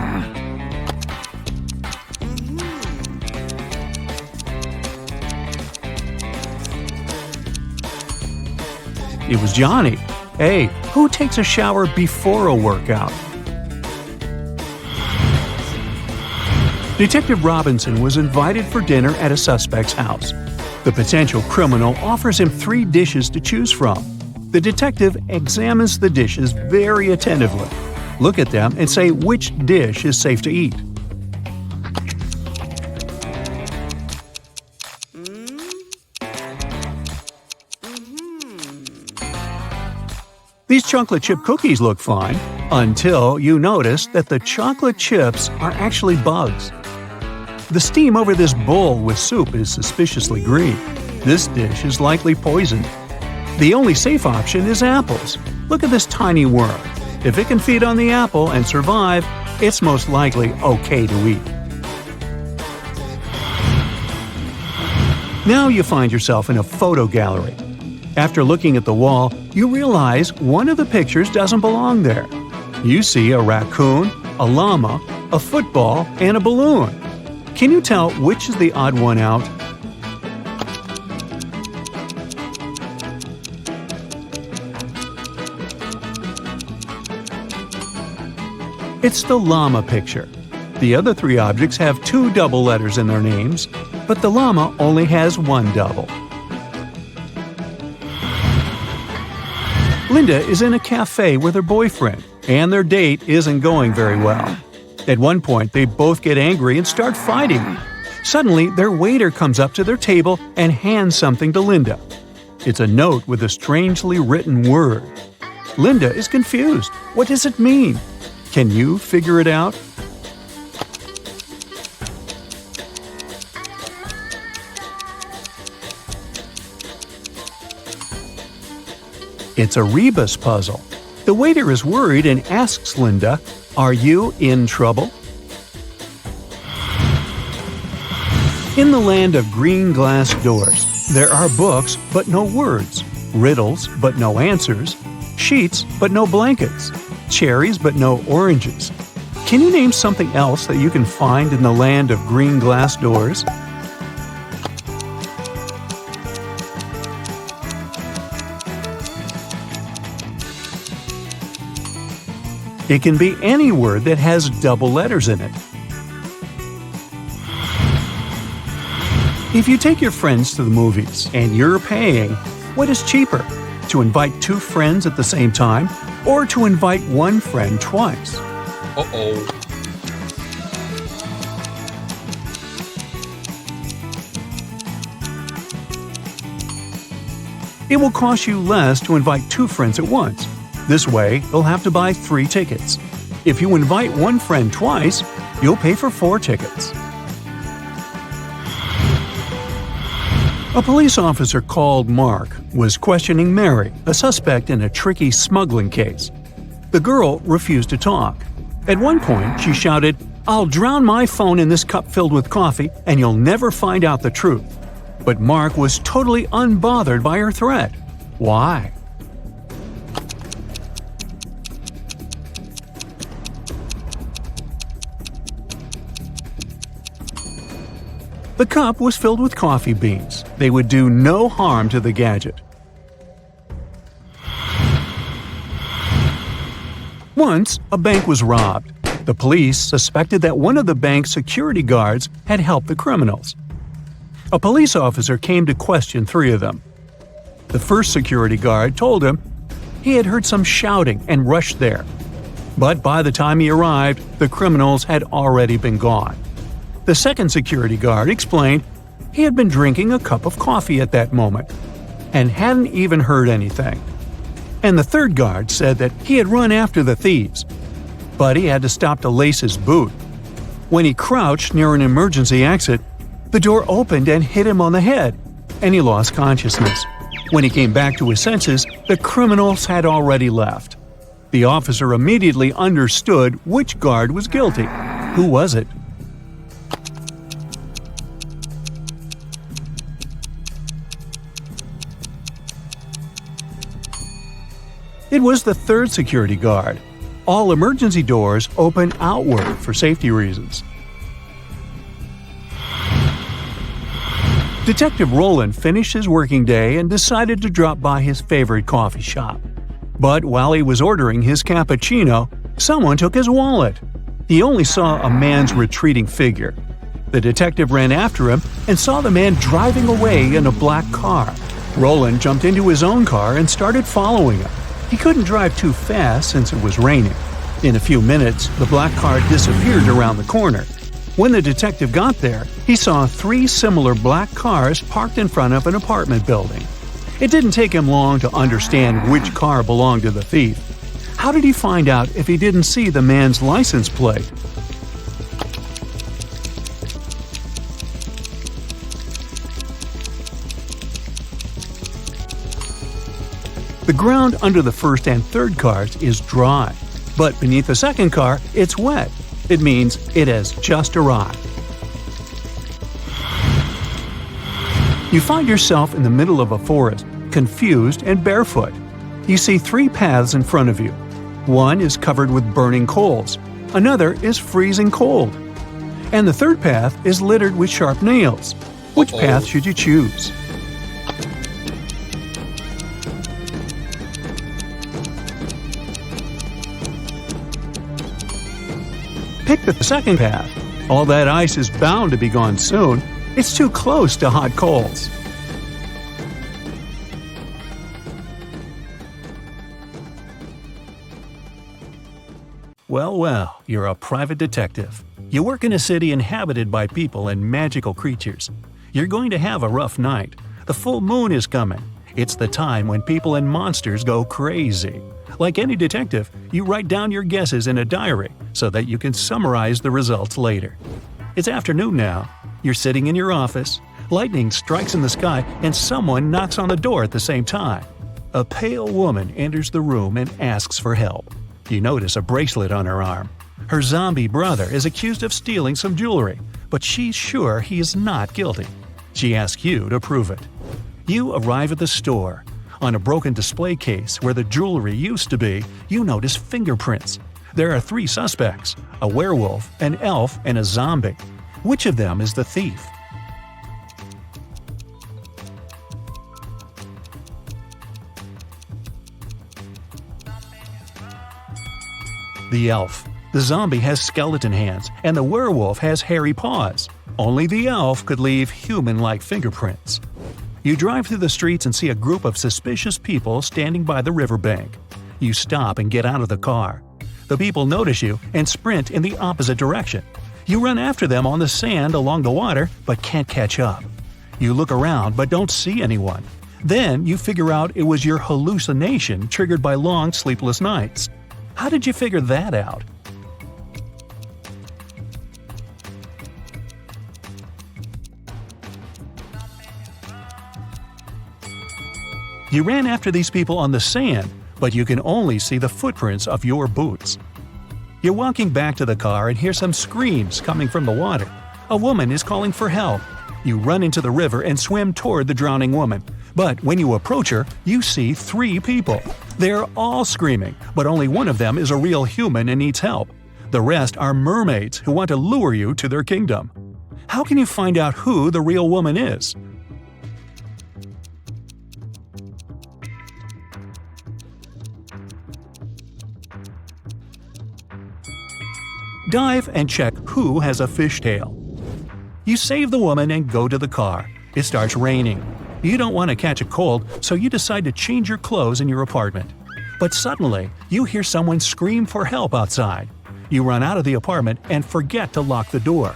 It was Johnny. Hey, who takes a shower before a workout? Detective Robinson was invited for dinner at a suspect's house. The potential criminal offers him 3 dishes to choose from. The detective examines the dishes very attentively. Look at them and say which dish is safe to eat. These chocolate chip cookies look fine, until you notice that the chocolate chips are actually bugs. The steam over this bowl with soup is suspiciously green. This dish is likely poisoned. The only safe option is apples. Look at this tiny worm. If it can feed on the apple and survive, it's most likely okay to eat. Now you find yourself in a photo gallery. After looking at the wall, you realize one of the pictures doesn't belong there. You see a raccoon, a llama, a football, and a balloon. Can you tell which is the odd one out? It's the llama picture. The other 3 objects have 2 double letters in their names, but the llama only has 1 double. Linda is in a cafe with her boyfriend, and their date isn't going very well. At one point, they both get angry and start fighting. Suddenly, their waiter comes up to their table and hands something to Linda. It's a note with a strangely written word. Linda is confused. What does it mean? Can you figure it out? It's a Rebus puzzle. The waiter is worried and asks Linda, "Are you in trouble?" In the land of green glass doors, there are books but no words, riddles but no answers, sheets but no blankets, cherries but no oranges. Can you name something else that you can find in the land of green glass doors? It can be any word that has double letters in it. If you take your friends to the movies and you're paying, what is cheaper? To invite two friends at the same time or to invite one friend twice? Uh-oh. It will cost you less to invite two friends at once. This way, you'll have to buy 3 tickets. If you invite one friend twice, you'll pay for 4 tickets. A police officer called Mark was questioning Mary, a suspect in a tricky smuggling case. The girl refused to talk. At one point, she shouted, "I'll drown my phone in this cup filled with coffee, and you'll never find out the truth." But Mark was totally unbothered by her threat. Why? The cup was filled with coffee beans. They would do no harm to the gadget. Once, a bank was robbed. The police suspected that one of the bank's security guards had helped the criminals. A police officer came to question 3 of them. The first security guard told him he had heard some shouting and rushed there. But by the time he arrived, the criminals had already been gone. The second security guard explained he had been drinking a cup of coffee at that moment and hadn't even heard anything. And the third guard said that he had run after the thieves, but he had to stop to lace his boot. When he crouched near an emergency exit, the door opened and hit him on the head, and he lost consciousness. When he came back to his senses, the criminals had already left. The officer immediately understood which guard was guilty. Who was it? It was the third security guard. All emergency doors open outward for safety reasons. Detective Roland finished his working day and decided to drop by his favorite coffee shop. But while he was ordering his cappuccino, someone took his wallet. He only saw a man's retreating figure. The detective ran after him and saw the man driving away in a black car. Roland jumped into his own car and started following him. He couldn't drive too fast since it was raining. In a few minutes, the black car disappeared around the corner. When the detective got there, he saw 3 similar black cars parked in front of an apartment building. It didn't take him long to understand which car belonged to the thief. How did he find out if he didn't see the man's license plate? The ground under the first and third cars is dry, but beneath the second car, it's wet. It means it has just arrived. You find yourself in the middle of a forest, confused and barefoot. You see 3 paths in front of you. One is covered with burning coals, another is freezing cold, and the third path is littered with sharp nails. Which path should you choose? Pick the second path. All that ice is bound to be gone soon. It's too close to hot coals. Well, you're a private detective. You work in a city inhabited by people and magical creatures. You're going to have a rough night. The full moon is coming. It's the time when people and monsters go crazy. Like any detective, you write down your guesses in a diary so that you can summarize the results later. It's afternoon now. You're sitting in your office. Lightning strikes in the sky and someone knocks on the door at the same time. A pale woman enters the room and asks for help. You notice a bracelet on her arm. Her zombie brother is accused of stealing some jewelry, but she's sure he is not guilty. She asks you to prove it. You arrive at the store. On a broken display case where the jewelry used to be, you notice fingerprints. There are 3 suspects: a werewolf, an elf, and a zombie. Which of them is the thief? The elf. The zombie has skeleton hands, and the werewolf has hairy paws. Only the elf could leave human-like fingerprints. You drive through the streets and see a group of suspicious people standing by the riverbank. You stop and get out of the car. The people notice you and sprint in the opposite direction. You run after them on the sand along the water, but can't catch up. You look around but don't see anyone. Then you figure out it was your hallucination triggered by long sleepless nights. How did you figure that out? You ran after these people on the sand, but you can only see the footprints of your boots. You're walking back to the car and hear some screams coming from the water. A woman is calling for help. You run into the river and swim toward the drowning woman. But when you approach her, you see 3 people. They're all screaming, but only one of them is a real human and needs help. The rest are mermaids who want to lure you to their kingdom. How can you find out who the real woman is? Dive and check who has a fishtail. You save the woman and go to the car. It starts raining. You don't want to catch a cold, so you decide to change your clothes in your apartment. But suddenly, you hear someone scream for help outside. You run out of the apartment and forget to lock the door.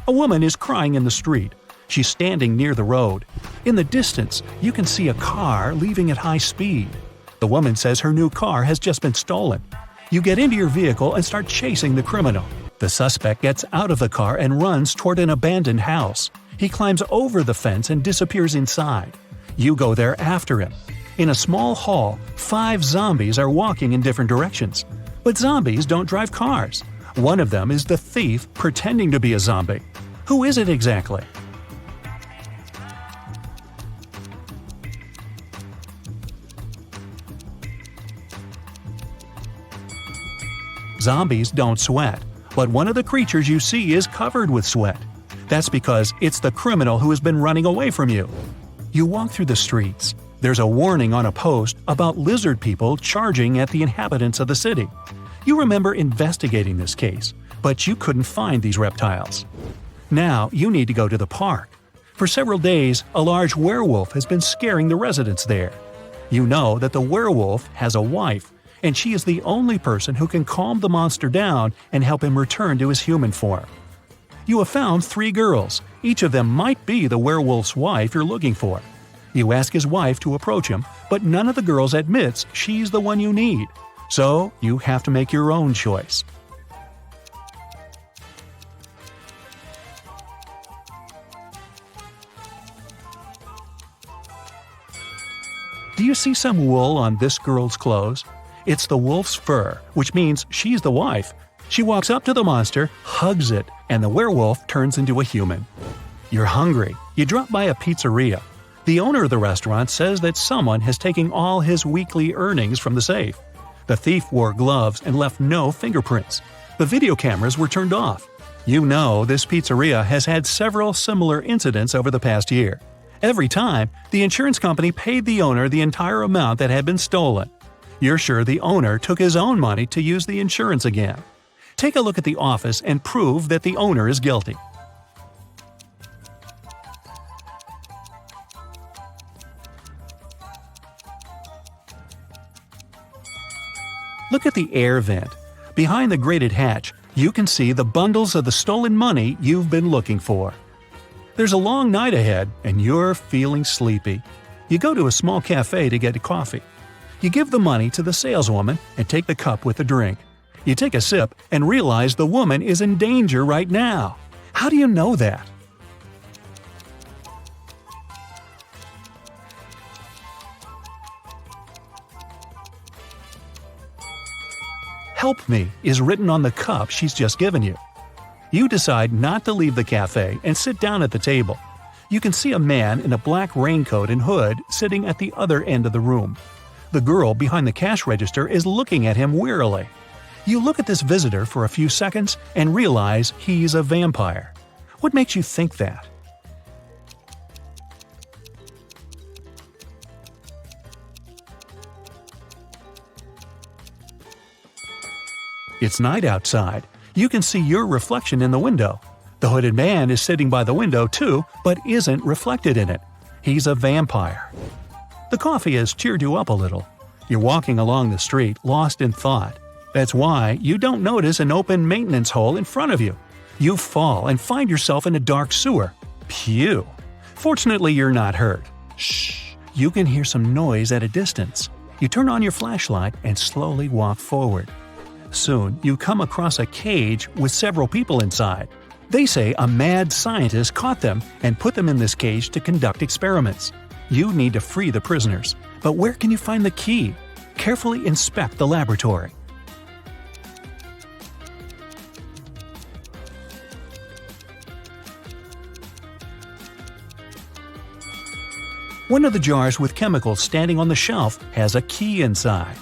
A woman is crying in the street. She's standing near the road. In the distance, you can see a car leaving at high speed. The woman says her new car has just been stolen. You get into your vehicle and start chasing the criminal. The suspect gets out of the car and runs toward an abandoned house. He climbs over the fence and disappears inside. You go there after him. In a small hall, 5 zombies are walking in different directions. But zombies don't drive cars. One of them is the thief pretending to be a zombie. Who is it exactly? Zombies don't sweat, but one of the creatures you see is covered with sweat. That's because it's the criminal who has been running away from you. You walk through the streets. There's a warning on a post about lizard people charging at the inhabitants of the city. You remember investigating this case, but you couldn't find these reptiles. Now you need to go to the park. For several days, a large werewolf has been scaring the residents there. You know that the werewolf has a wife, and she is the only person who can calm the monster down and help him return to his human form. You have found 3 girls. Each of them might be the werewolf's wife you're looking for. You ask his wife to approach him, but none of the girls admits she's the one you need. So you have to make your own choice. Do you see some wool on this girl's clothes? It's the wolf's fur, which means she's the wife. She walks up to the monster, hugs it, and the werewolf turns into a human. You're hungry. You drop by a pizzeria. The owner of the restaurant says that someone has taken all his weekly earnings from the safe. The thief wore gloves and left no fingerprints. The video cameras were turned off. You know this pizzeria has had several similar incidents over the past year. Every time, the insurance company paid the owner the entire amount that had been stolen. You're sure the owner took his own money to use the insurance again. Take a look at the office and prove that the owner is guilty. Look at the air vent. Behind the grated hatch, you can see the bundles of the stolen money you've been looking for. There's a long night ahead, and you're feeling sleepy. You go to a small cafe to get a coffee. You give the money to the saleswoman and take the cup with the drink. You take a sip and realize the woman is in danger right now. How do you know that? "Help me" is written on the cup she's just given you. You decide not to leave the cafe and sit down at the table. You can see a man in a black raincoat and hood sitting at the other end of the room. The girl behind the cash register is looking at him wearily. You look at this visitor for a few seconds and realize he's a vampire. What makes you think that? It's night outside. You can see your reflection in the window. The hooded man is sitting by the window too, but isn't reflected in it. He's a vampire. The coffee has cheered you up a little. You're walking along the street, lost in thought. That's why you don't notice an open maintenance hole in front of you. You fall and find yourself in a dark sewer. Phew! Fortunately, you're not hurt. Shh! You can hear some noise at a distance. You turn on your flashlight and slowly walk forward. Soon, you come across a cage with several people inside. They say a mad scientist caught them and put them in this cage to conduct experiments. You need to free the prisoners. But where can you find the key? Carefully inspect the laboratory. One of the jars with chemicals standing on the shelf has a key inside.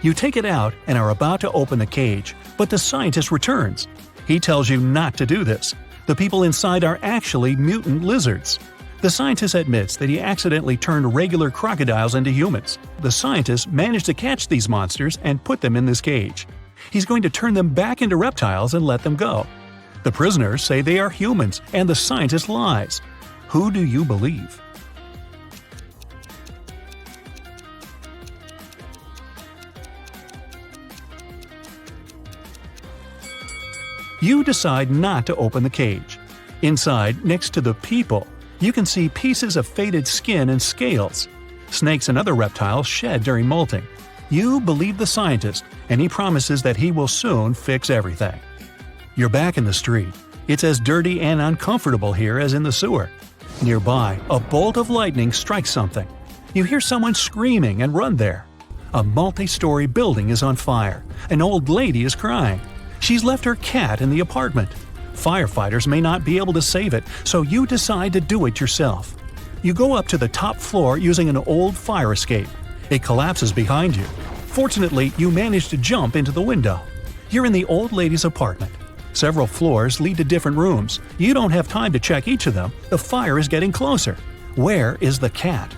You take it out and are about to open the cage, but the scientist returns. He tells you not to do this. The people inside are actually mutant lizards. The scientist admits that he accidentally turned regular crocodiles into humans. The scientist managed to catch these monsters and put them in this cage. He's going to turn them back into reptiles and let them go. The prisoners say they are humans, and the scientist lies. Who do you believe? You decide not to open the cage. Inside, next to the people, you can see pieces of faded skin and scales. Snakes and other reptiles shed during molting. You believe the scientist, and he promises that he will soon fix everything. You're back in the street. It's as dirty and uncomfortable here as in the sewer. Nearby, a bolt of lightning strikes something. You hear someone screaming and run there. A multi-story building is on fire. An old lady is crying. She's left her cat in the apartment. Firefighters may not be able to save it, so you decide to do it yourself. You go up to the top floor using an old fire escape. It collapses behind you. Fortunately, you manage to jump into the window. You're in the old lady's apartment. Several floors lead to different rooms. You don't have time to check each of them. The fire is getting closer. Where is the cat?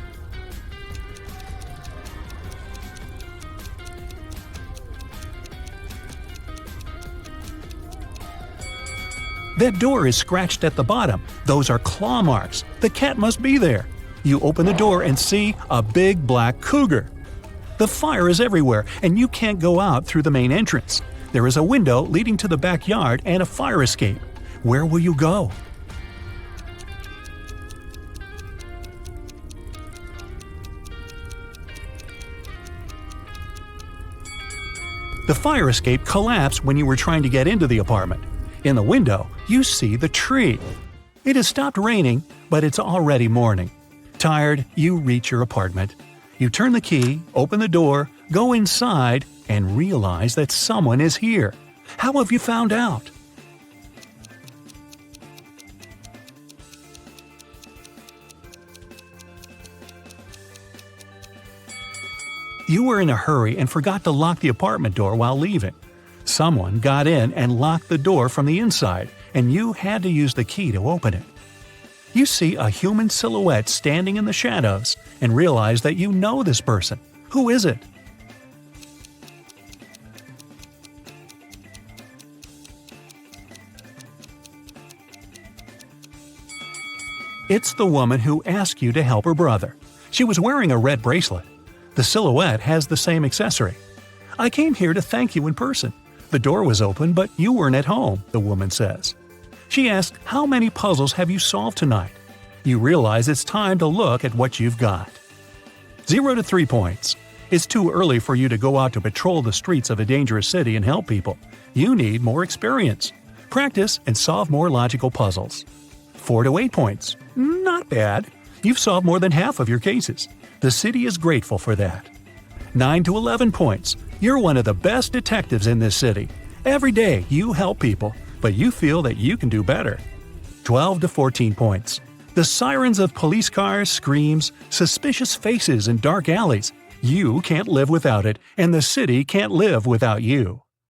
That door is scratched at the bottom. Those are claw marks. The cat must be there. You open the door and see a big black cougar. The fire is everywhere, and you can't go out through the main entrance. There is a window leading to the backyard and a fire escape. Where will you go? The fire escape collapsed when you were trying to get into the apartment. In the window, you see the tree. It has stopped raining, but it's already morning. Tired, you reach your apartment. You turn the key, open the door, go inside, and realize that someone is here. How have you found out? You were in a hurry and forgot to lock the apartment door while leaving. Someone got in and locked the door from the inside, and you had to use the key to open it. You see a human silhouette standing in the shadows and realize that you know this person. Who is it? It's the woman who asked you to help her brother. She was wearing a red bracelet. The silhouette has the same accessory. "I came here to thank you in person. The door was open, but you weren't at home," the woman says. She asks, "How many puzzles have you solved tonight?" You realize it's time to look at what you've got. 0 to 3 points. It's too early for you to go out to patrol the streets of a dangerous city and help people. You need more experience. Practice and solve more logical puzzles. 4 to 8 points. Not bad. You've solved more than half of your cases. The city is grateful for that. 9 to 11 points. You're one of the best detectives in this city. Every day you help people, but you feel that you can do better. 12 to 14 points. The sirens of police cars, screams, suspicious faces in dark alleys. You can't live without it, and the city can't live without you.